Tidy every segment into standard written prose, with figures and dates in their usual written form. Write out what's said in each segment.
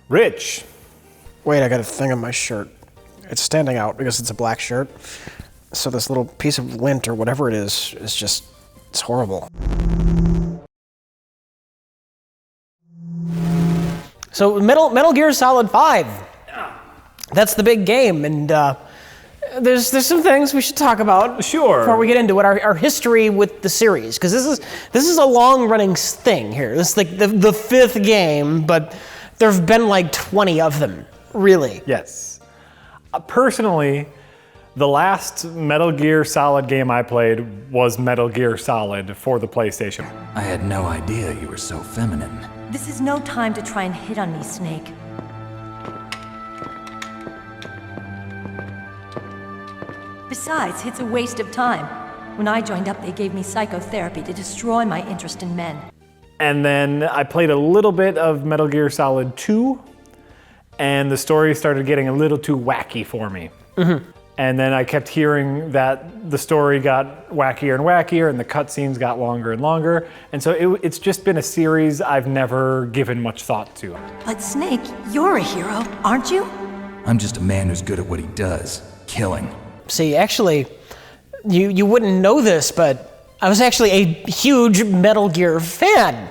Rich. Wait, I got a thing on my shirt. It's standing out because it's a black shirt. So this little piece of lint or whatever it is just, it's horrible. So Metal Gear Solid 5. That's the big game, and there's some things we should talk about. Sure. Before we get into it, our history with the series, because this is a long-running thing here. This is like the fifth game, but there've been like 20 of them, really. Yes. Personally, the last Metal Gear Solid game I played was Metal Gear Solid for the PlayStation. I had no idea you were so feminine. This is no time to try and hit on me, Snake. Besides, it's a waste of time. When I joined up, they gave me psychotherapy to destroy my interest in men. And then I played a little bit of Metal Gear Solid 2, and the story started getting a little too wacky for me. Mm-hmm. And then I kept hearing that the story got wackier and wackier, and the cutscenes got longer and longer. And so it's just been a series I've never given much thought to. But Snake, you're a hero, aren't you? I'm just a man who's good at what he does, killing. See, actually, you wouldn't know this, but I was actually a huge Metal Gear fan.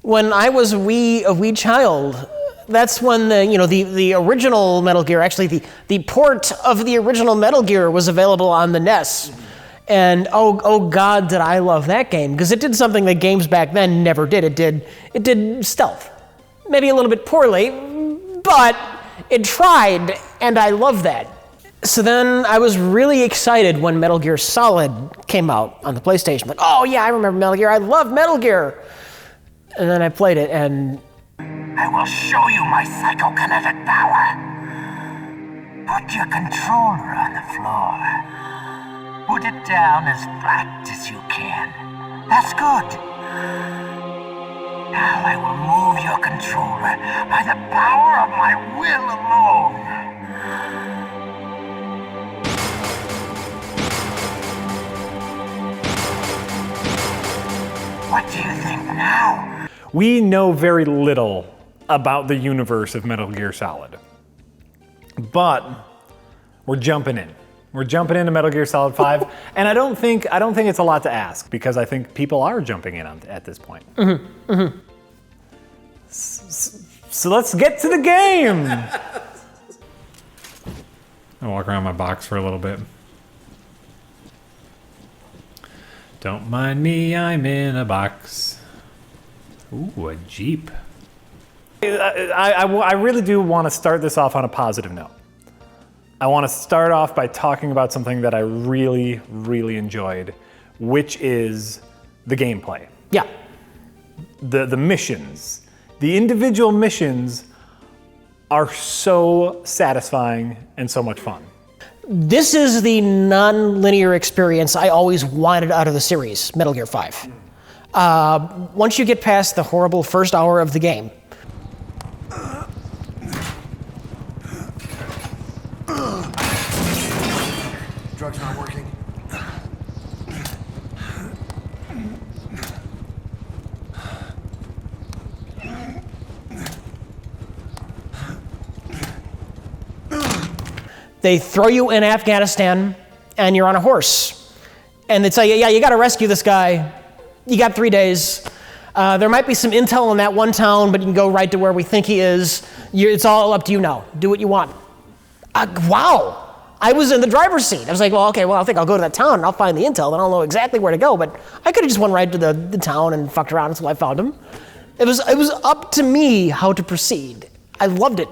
When I was a wee child, that's when the original Metal Gear, actually the port of the original Metal Gear was available on the NES. And oh God, did I love that game, because it did something that games back then never did. It did stealth. Maybe a little bit poorly, but it tried, and I love that. So then I was really excited when Metal Gear Solid came out on the PlayStation. Like, oh yeah, I remember Metal Gear. I love Metal Gear. And then I played it, and I will show you my psychokinetic power. Put your controller on the floor. Put it down as flat as you can. That's good. Now I will move your controller by the power of my will alone. What do you think now? We know very little about the universe of Metal Gear Solid, but we're jumping in. We're jumping into Metal Gear Solid 5, and I don't think it's a lot to ask, because I think people are jumping in at this point. Mm-hmm. Mm-hmm. So let's get to the game. I'll walk around my box for a little bit. Don't mind me, I'm in a box. Ooh, a Jeep. I really do want to start this off on a positive note. I want to start off by talking about something that I really, really enjoyed, which is the gameplay. yeah. The missions. The individual missions are so satisfying and so much fun. This is the non-linear experience I always wanted out of the series, Metal Gear 5. Once you get past the horrible first hour of the game, Drugs not working. they throw you in Afghanistan, and you're on a horse. And they tell you, yeah, you gotta rescue this guy. You got 3 days. There might be some intel in that one town, but you can go right to where we think he is. It's all up to you now. Do what you want. Wow. I was in the driver's seat. I was like, well, okay, I think I'll go to that town and I'll find the intel. I don't know exactly where to go, but I could have just went right to the town and fucked around until I found him. It was up to me how to proceed. I loved it.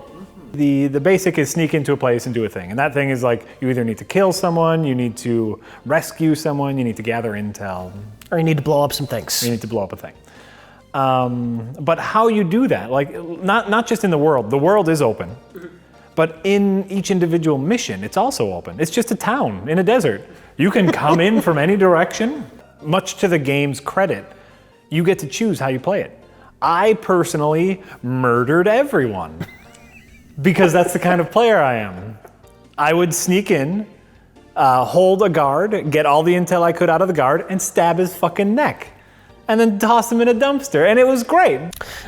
The basic is sneak into a place and do a thing. And that thing is like, you either need to kill someone, you need to rescue someone, you need to gather intel. Or you need to blow up some things. You need to blow up a thing. But how you do that, like not just in the world is open, but in each individual mission, it's also open. It's just a town in a desert. You can come in from any direction. Much to the game's credit, you get to choose how you play it. I personally murdered everyone because that's the kind of player I am. I would sneak in, hold a guard, get all the intel I could out of the guard, and stab his fucking neck. and then toss them in a dumpster, and it was great.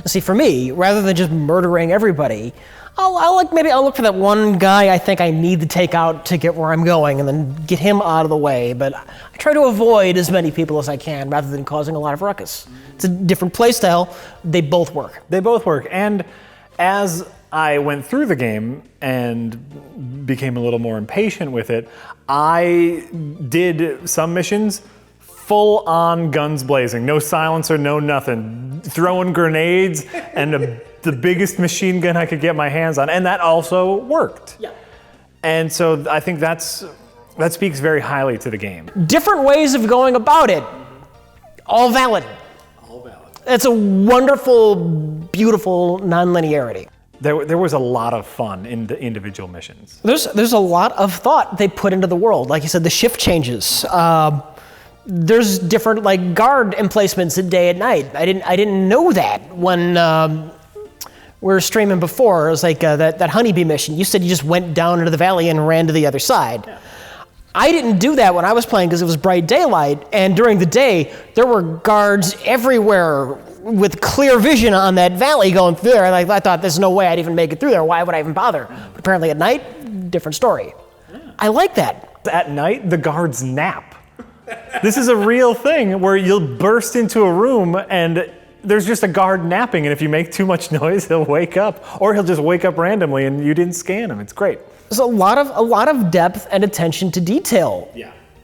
See, for me, rather than just murdering everybody, I'll look for that one guy I think I need to take out to get where I'm going, and then get him out of the way. But I try to avoid as many people as I can, rather than causing a lot of ruckus. It's a different play style. They both work. They both work, and as I went through the game and became a little more impatient with it, I did some missions full on guns blazing, no silencer, no nothing, throwing grenades and the biggest machine gun I could get my hands on, and that also worked. Yeah. And so I think that speaks very highly to the game. Different ways of going about it, all valid. All valid. It's a wonderful, beautiful non-linearity. There was a lot of fun in the individual missions. There's a lot of thought they put into the world. Like you said, the shift changes. There's different like guard emplacements at day and night. I didn't know that when we were streaming before. It was like that honeybee mission. You said you just went down into the valley and ran to the other side. Yeah. I didn't do that when I was playing because it was bright daylight, and during the day there were guards everywhere with clear vision on that valley going through there. And I thought, there's no way I'd even make it through there. Why would I even bother? But apparently at night, different story. Yeah. I like that. At night, the guards nap. This is a real thing where you'll burst into a room and there's just a guard napping, and if you make too much noise, he'll wake up, or he'll just wake up randomly and you didn't scan him. It's great. There's a lot of depth and attention to detail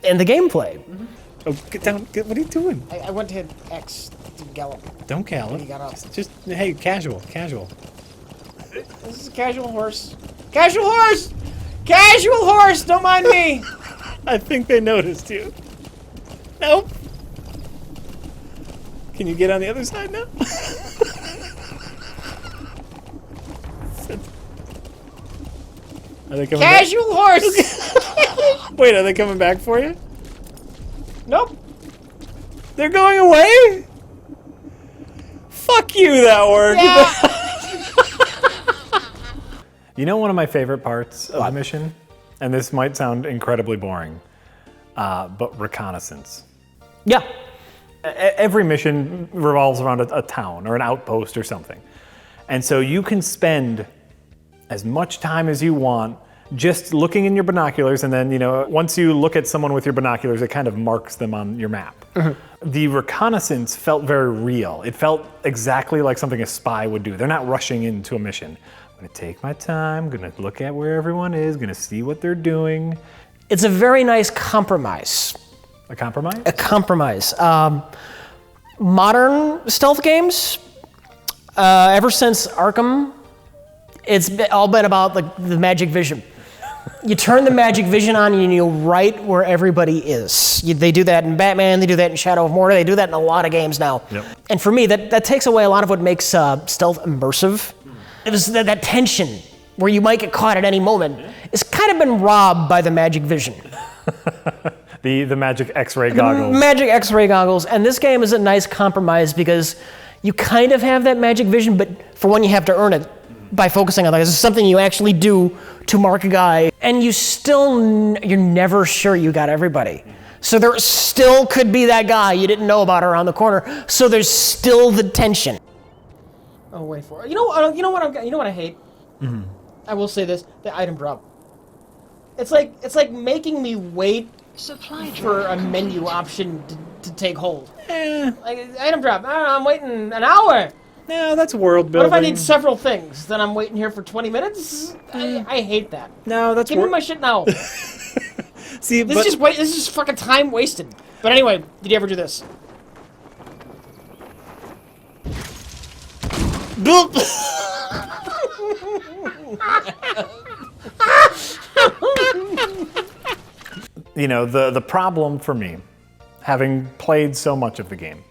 in the gameplay. Mm-hmm. Oh, get down. What are you doing? I went to hit X to gallop. Don't gallop. He got up. Just, hey, casual. This is a casual horse. Casual horse! Casual horse! Don't mind me! I think they noticed you. Nope. Can you get on the other side now? Are they coming Casual back? horse! Wait, are they coming back for you? Nope. They're going away? Fuck you, that worked. Yeah. You know one of my favorite parts of the mission? And this might sound incredibly boring, but reconnaissance. Yeah. Every mission revolves around a town or an outpost or something. And so you can spend as much time as you want just looking in your binoculars, and then, once you look at someone with your binoculars, it kind of marks them on your map. Mm-hmm. The reconnaissance felt very real. It felt exactly like something a spy would do. They're not rushing into a mission. I'm gonna take my time, gonna look at where everyone is, gonna see what they're doing. It's a very nice compromise. A compromise? A compromise. Modern stealth games, ever since Arkham, it's all been about the magic vision. You turn the magic vision on and you're right where everybody is. They do that in Batman, they do that in Shadow of Mordor, they do that in a lot of games now. Yep. And for me, that takes away a lot of what makes stealth immersive. It was that tension where you might get caught at any moment. It's kind of been robbed by the magic vision. The magic X-ray goggles. The magic X-ray goggles, and this game is a nice compromise because you kind of have that magic vision, but for one, you have to earn it by focusing on that. This is something you actually do to mark a guy, and you're never sure you got everybody. So there still could be that guy you didn't know about around the corner. So there's still the tension. Oh, wait for it. You know what I hate? Mm-hmm. I will say this: the item drop. It's like making me wait for a menu option to take hold. Like item drop. I'm waiting an hour. No, that's world building. What if I need several things? Then I'm waiting here for 20 minutes? I hate that. No, that's Give me my shit now. See, this is just fucking time wasted. But anyway, did you ever do this? The problem for me, having played so much of the game,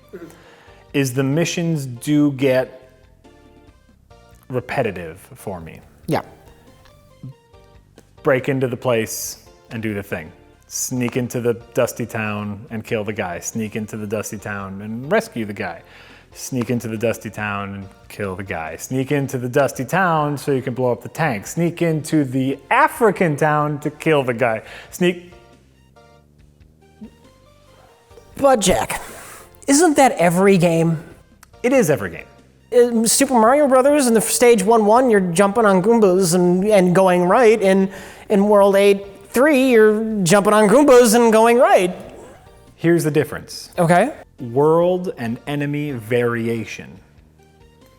is the missions do get repetitive for me. Yeah. Break into the place and do the thing. Sneak into the dusty town and kill the guy. Sneak into the dusty town and rescue the guy. Sneak into the dusty town and kill the guy. Sneak into the dusty town so you can blow up the tank. Sneak into the African town to kill the guy. But Jack, Isn't that every game? It is every game. Super Mario Brothers in the stage 1-1, you're jumping on Goombas and going right. In World 8-3, you're jumping on Goombas and going right. Here's the difference. Okay. World and enemy variation.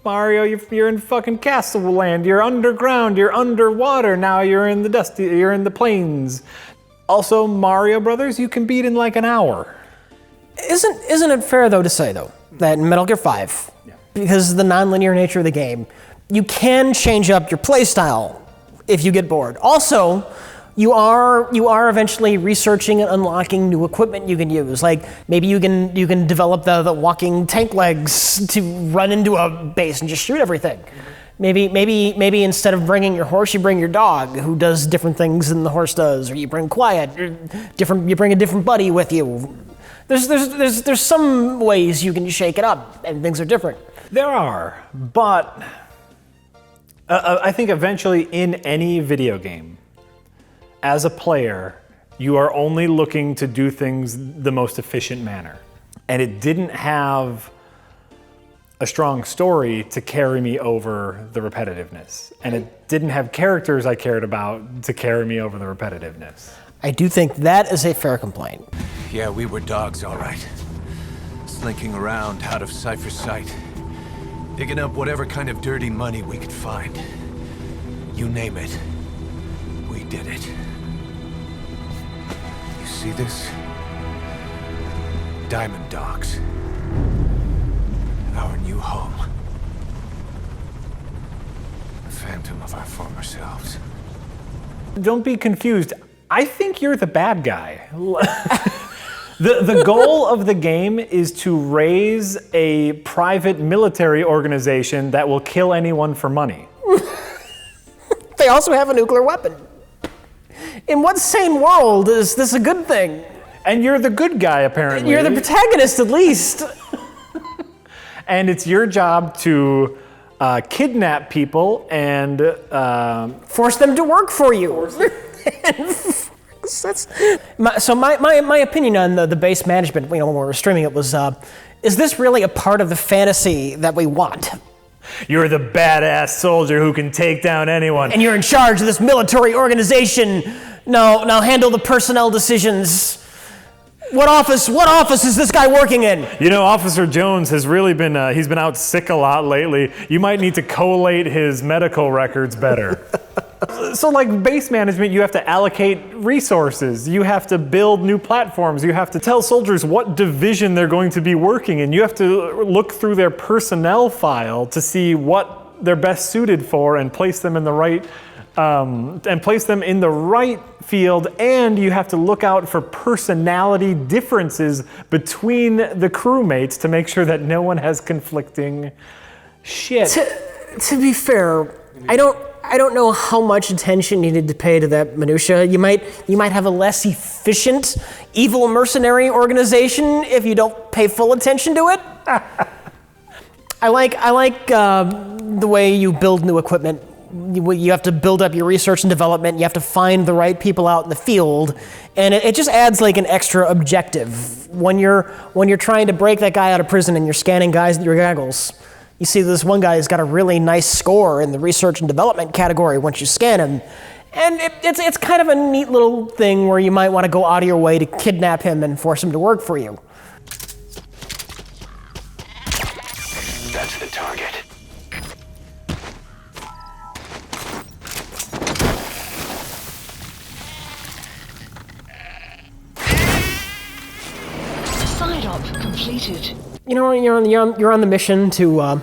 Mario, you're in fucking Castle Land. You're underground. You're underwater. Now you're in the dusty. You're in the plains. Also, Mario Brothers, you can beat in like an hour. Isn't it fair though to say though that in Metal Gear 5, because of the non-linear nature of the game, you can change up your playstyle if you get bored. Also, you are eventually researching and unlocking new equipment you can use. Like maybe you can develop the walking tank legs to run into a base and just shoot everything. Maybe instead of bringing your horse, you bring your dog, who does different things than the horse does, or you bring Quiet, you bring a different buddy with you. There's some ways you can shake it up, and things are different. There are, but I think eventually in any video game, as a player, you are only looking to do things the most efficient manner. And it didn't have a strong story to carry me over the repetitiveness. And it didn't have characters I cared about to carry me over the repetitiveness. I do think that is a fair complaint. Yeah, we were dogs, all right. Slinking around out of Cypher's sight. Digging up whatever kind of dirty money we could find. You name it. We did it. You see this? Diamond Dogs. Our new home. The phantom of our former selves. Don't be confused. I think you're the bad guy. The goal of the game is to raise a private military organization that will kill anyone for money. They also have a nuclear weapon. In what sane world is this a good thing? And you're the good guy, apparently. You're the protagonist, at least. And it's your job to kidnap people and force them to work for you. So my opinion on the base management, when we were streaming it, was, is this really a part of the fantasy that we want? You're the badass soldier who can take down anyone. And you're in charge of this military organization. Now handle the personnel decisions. What office is this guy working in? You know, Officer Jones has really been, he's been out sick a lot lately. You might need to collate his medical records better. So like base management, you have to allocate resources. You have to build new platforms. You have to tell soldiers what division they're going to be working in. You have to look through their personnel file to see what they're best suited for and place them in the right field, and you have to look out for personality differences between the crewmates to make sure that no one has conflicting shit. To be fair, I don't know how much attention you need to pay to that minutia. You might have a less efficient evil mercenary organization if you don't pay full attention to it. I like the way you build new equipment. You have to build up your research and development. You have to find the right people out in the field, and it just adds like an extra objective when you're trying to break that guy out of prison and you're scanning guys with your goggles. You see this one guy has got a really nice score in the research and development category once you scan him, and it's kind of a neat little thing where you might want to go out of your way to kidnap him and force him to work for you. That's the target. Completed. You know, you're on the mission to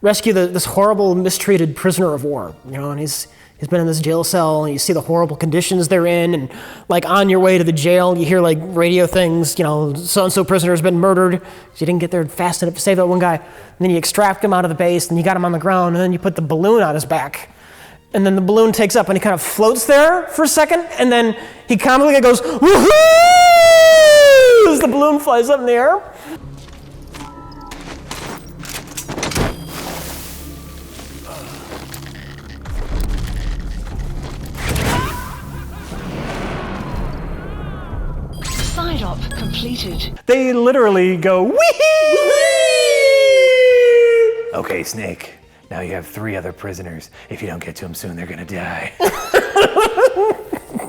rescue this horrible, mistreated prisoner of war. You know, and he's been in this jail cell, and you see the horrible conditions they're in, and like on your way to the jail, you hear like radio things. You know, so and so prisoner has been murdered. You didn't get there fast enough to save that one guy. And then you extract him out of the base, and you got him on the ground, and then you put the balloon on his back. And then the balloon takes up and he kind of floats there for a second, and then he comically goes, woohoo! As the balloon flies up in the air. Stop completed. They literally go, wee! Okay, Snake. Now you have 3 other prisoners. If you don't get to them soon, they're gonna die.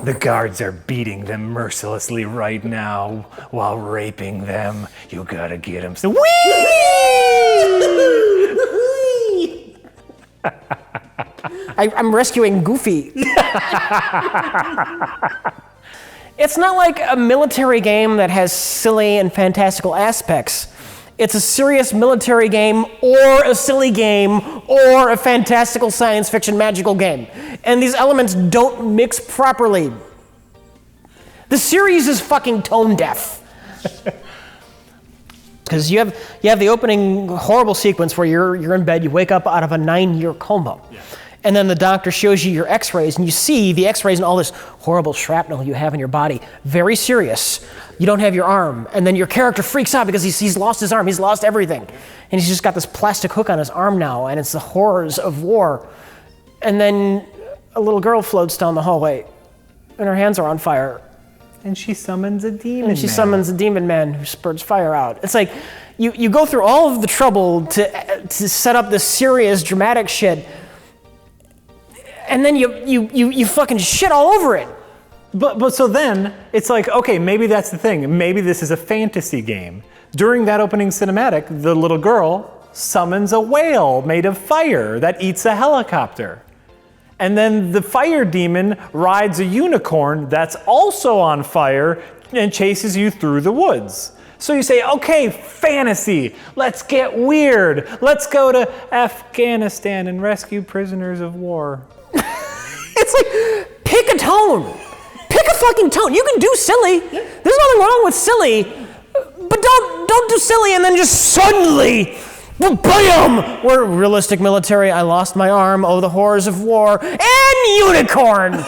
The guards are beating them mercilessly right now while raping them. You gotta get them. So, wee! I'm rescuing Goofy. It's not like a military game that has silly and fantastical aspects. It's a serious military game, or a silly game, or a fantastical science fiction magical game. And these elements don't mix properly. The series is fucking tone deaf. Because you have the opening horrible sequence where you're in bed, you wake up out of a 9-year coma. Yeah. And then the doctor shows you your x-rays, and you see the x-rays and all this horrible shrapnel you have in your body. Very serious. You don't have your arm. And then your character freaks out because he's lost his arm. He's lost everything. And he's just got this plastic hook on his arm now, and it's the horrors of war. And then a little girl floats down the hallway, and her hands are on fire. And she summons a demon man. Summons a demon man who spurts fire out. It's like, you go through all of the trouble to set up this serious, dramatic shit, and then you fucking shit all over it. But so then, it's like, okay, maybe that's the thing. Maybe this is a fantasy game. During that opening cinematic, the little girl summons a whale made of fire that eats a helicopter. And then the fire demon rides a unicorn that's also on fire and chases you through the woods. So you say, okay, fantasy, let's get weird. Let's go to Afghanistan and rescue prisoners of war. It's like, pick a tone. Pick a fucking tone. You can do silly. There's nothing wrong with silly. But don't do silly and then just suddenly, bam! We're realistic military. I lost my arm. Oh, the horrors of war. And unicorn!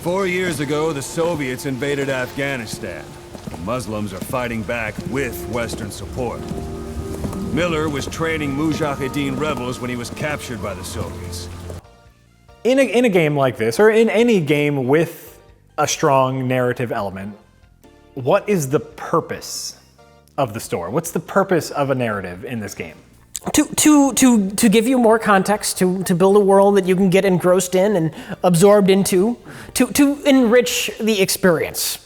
4 years ago, the Soviets invaded Afghanistan. The Muslims are fighting back with Western support. Miller was training Mujahideen rebels when he was captured by the Soviets. In a game like this, or in any game with a strong narrative element, what is the purpose of the story? What's the purpose of a narrative in this game? To give you more context, to build a world that you can get engrossed in and absorbed into, to enrich the experience.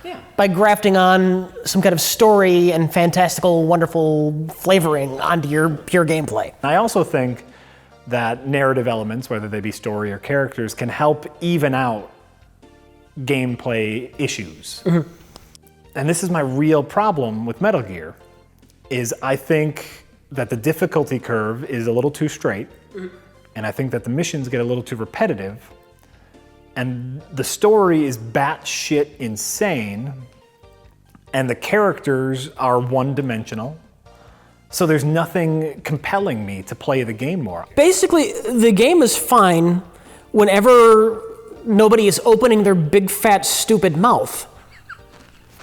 Yeah. By grafting on some kind of story and fantastical, wonderful flavoring onto your pure gameplay. I also think that narrative elements, whether they be story or characters, can help even out gameplay issues. Mm-hmm. And this is my real problem with Metal Gear, is I think that the difficulty curve is a little too straight, and I think that the missions get a little too repetitive, and the story is batshit insane, and the characters are one-dimensional, so there's nothing compelling me to play the game more. Basically, the game is fine whenever nobody is opening their big, fat, stupid mouth.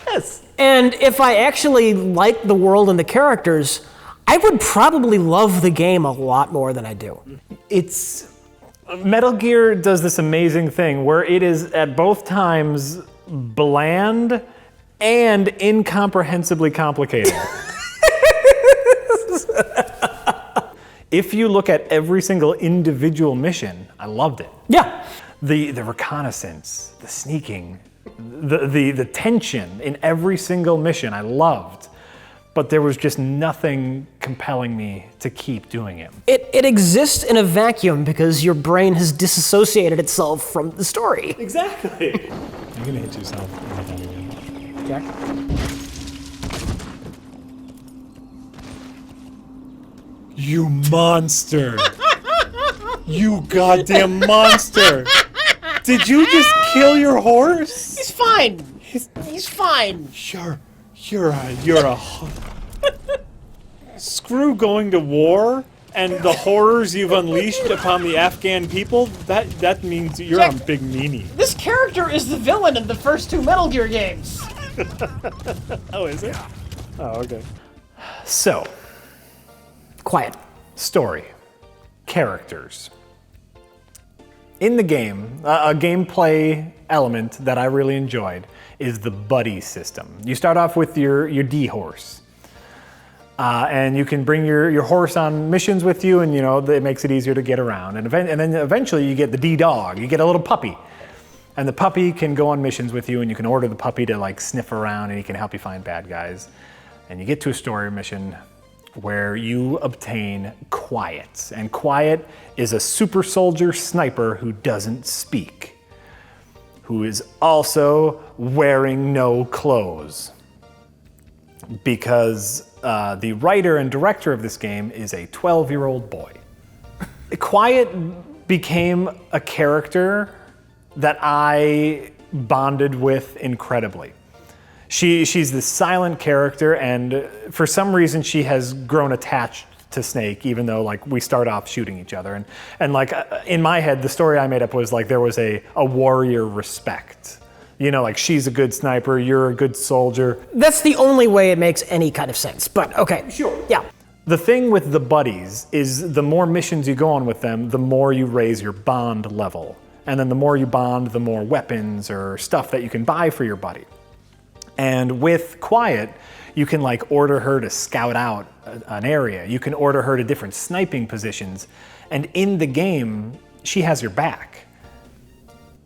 Yes. And if I actually like the world and the characters, I would probably love the game a lot more than I do. Metal Gear does this amazing thing where it is at both times bland and incomprehensibly complicated. If you look at every single individual mission, I loved it. Yeah. The reconnaissance, the sneaking, the tension in every single mission I loved. But there was just nothing compelling me to keep doing it. It exists in a vacuum because your brain has disassociated itself from the story. Exactly. You're gonna hit yourself. Jack? You monster! You goddamn monster! Did you just kill your horse? He's fine. He's fine. You're a screw going to war and the horrors you've unleashed upon the Afghan people. That means you're Jack, a big meanie. This character is the villain in the first 2 Metal Gear games. Oh, is it? Oh, okay. So, quiet. Story, characters. In the game, a gameplay element that I really enjoyed is the buddy system. You start off with your D-horse. And you can bring your horse on missions with you, and it makes it easier to get around. And then eventually you get the D-dog. You get a little puppy. And the puppy can go on missions with you, and you can order the puppy to like sniff around, and he can help you find bad guys. And you get to a story mission where you obtain Quiet. And Quiet is a super soldier sniper who doesn't speak, who is also wearing no clothes. Because the writer and director of this game is a 12-year-old boy. Quiet became a character that I bonded with incredibly. She's this silent character, and for some reason she has grown attached to Snake, even though like we start off shooting each other. And like in my head, the story I made up was like there was a warrior respect. Like she's a good sniper, you're a good soldier. That's the only way it makes any kind of sense, but okay. Sure. Yeah. The thing with the buddies is the more missions you go on with them, the more you raise your bond level. And then the more you bond, the more weapons or stuff that you can buy for your buddy. And with Quiet, you can like order her to scout out an area. You can order her to different sniping positions. And in the game, she has your back.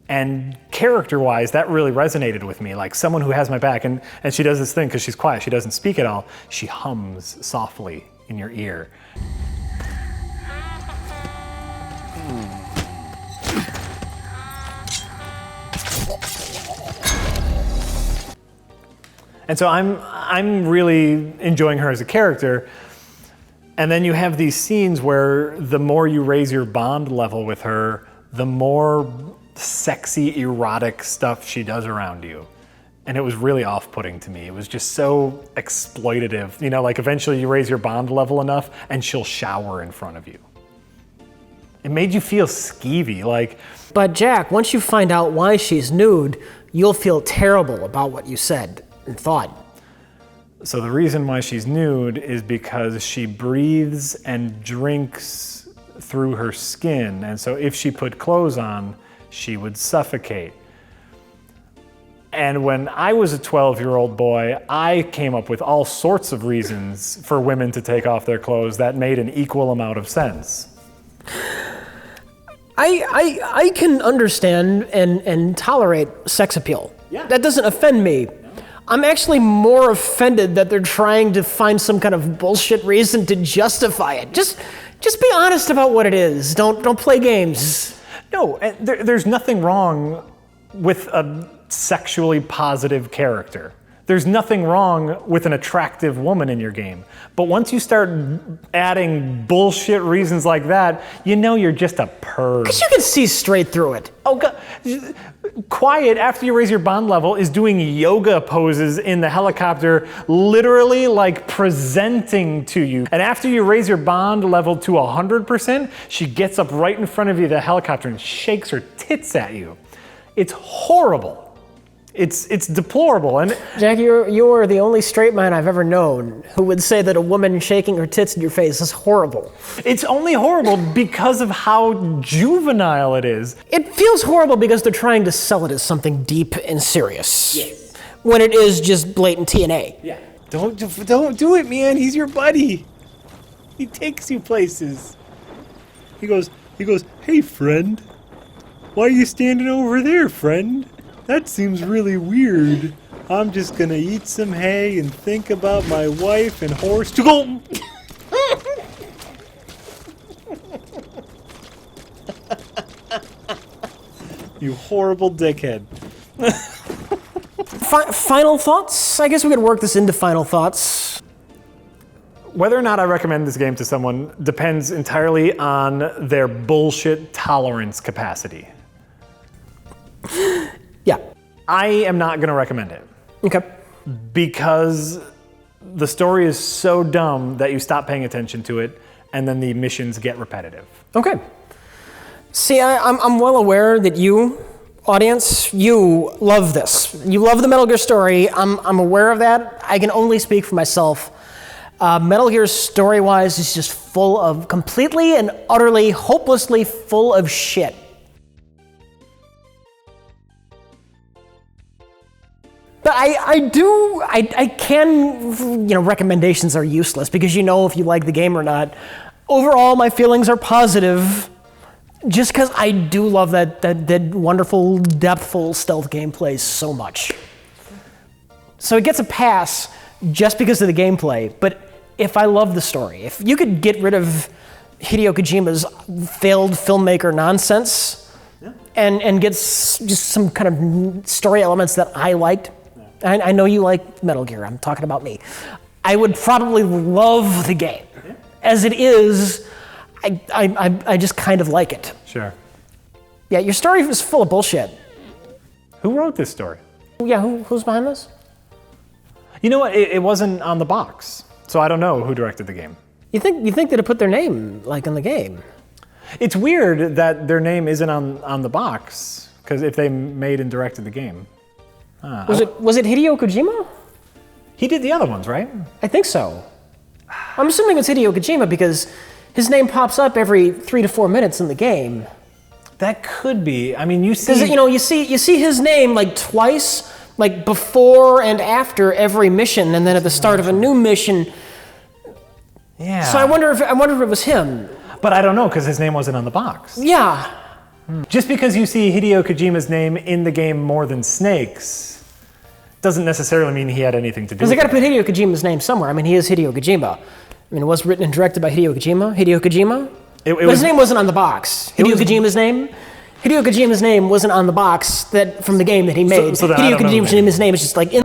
And character-wise, that really resonated with me. Like someone who has my back, and she does this thing because she's quiet. She doesn't speak at all. She hums softly in your ear. And so I'm really enjoying her as a character. And then you have these scenes where the more you raise your bond level with her, the more sexy, erotic stuff she does around you. And it was really off-putting to me. It was just so exploitative. Like eventually you raise your bond level enough and she'll shower in front of you. It made you feel skeevy, like... But Jack, once you find out why she's nude, you'll feel terrible about what you said and thought. So the reason why she's nude is because she breathes and drinks through her skin. And so if she put clothes on, she would suffocate. And when I was a 12-year-old boy, I came up with all sorts of reasons for women to take off their clothes that made an equal amount of sense. I can understand and tolerate sex appeal. Yeah. That doesn't offend me. I'm actually more offended that they're trying to find some kind of bullshit reason to justify it. Just be honest about what it is. Don't play games. No, there's nothing wrong with a sexually positive character. There's nothing wrong with an attractive woman in your game. But once you start adding bullshit reasons like that, you're just a perv. Because you can see straight through it. Oh, God. Quiet, after you raise your bond level, is doing yoga poses in the helicopter, literally like presenting to you. And after you raise your bond level to 100%, she gets up right in front of you, the helicopter, and shakes her tits at you. It's horrible. It's deplorable. And Jack, you're the only straight man I've ever known who would say that a woman shaking her tits in your face is horrible. It's only horrible because of how juvenile it is. It feels horrible because they're trying to sell it as something deep and serious. Yes. When it is just blatant TNA. Yeah. Don't do it, man. He's your buddy. He takes you places. He goes, "Hey, friend. Why are you standing over there, friend? That seems really weird. I'm just gonna eat some hay and think about my wife and horse to go." You horrible dickhead. Final thoughts? I guess we could work this into final thoughts. Whether or not I recommend this game to someone depends entirely on their bullshit tolerance capacity. Yeah. I am not going to recommend it. Okay. Because the story is so dumb that you stop paying attention to it, and then the missions get repetitive. Okay. See, I'm well aware that you, audience, you love this. You love the Metal Gear story. I'm aware of that. I can only speak for myself. Metal Gear story-wise is just full of completely and utterly, hopelessly full of shit. But I can, recommendations are useless because you know if you like the game or not. Overall, my feelings are positive just because I do love that wonderful, depthful stealth gameplay so much. So it gets a pass just because of the gameplay, but if I love the story, if you could get rid of Hideo Kojima's failed filmmaker nonsense and get just some kind of story elements that I liked, I know you like Metal Gear, I'm talking about me, I would probably love the game. As it is, I just kind of like it. Sure. Yeah, your story is full of bullshit. Who wrote this story? Yeah, who's behind this? You know what? It wasn't on the box, so I don't know who directed the game. You think they'd have put their name in the game? It's weird that their name isn't on the box, because if they made and directed the game. Was it Hideo Kojima? He did the other ones, right? I think so. I'm assuming it's Hideo Kojima because his name pops up every 3 to 4 minutes in the game. That could be. I mean, you see... Because, you see his name like twice, like before and after every mission, and then at the start of a new mission. Yeah. So I wonder if it was him. But I don't know, because his name wasn't on the box. Yeah. Just because you see Hideo Kojima's name in the game more than Snake's doesn't necessarily mean he had anything to do with it. Because they got to put Hideo Kojima's name somewhere. I mean, he is Hideo Kojima. I mean, it was written and directed by Hideo Kojima. But his name wasn't on the box. Hideo Kojima's name wasn't on the box from the game that he made. So Hideo Kojima's name is just like in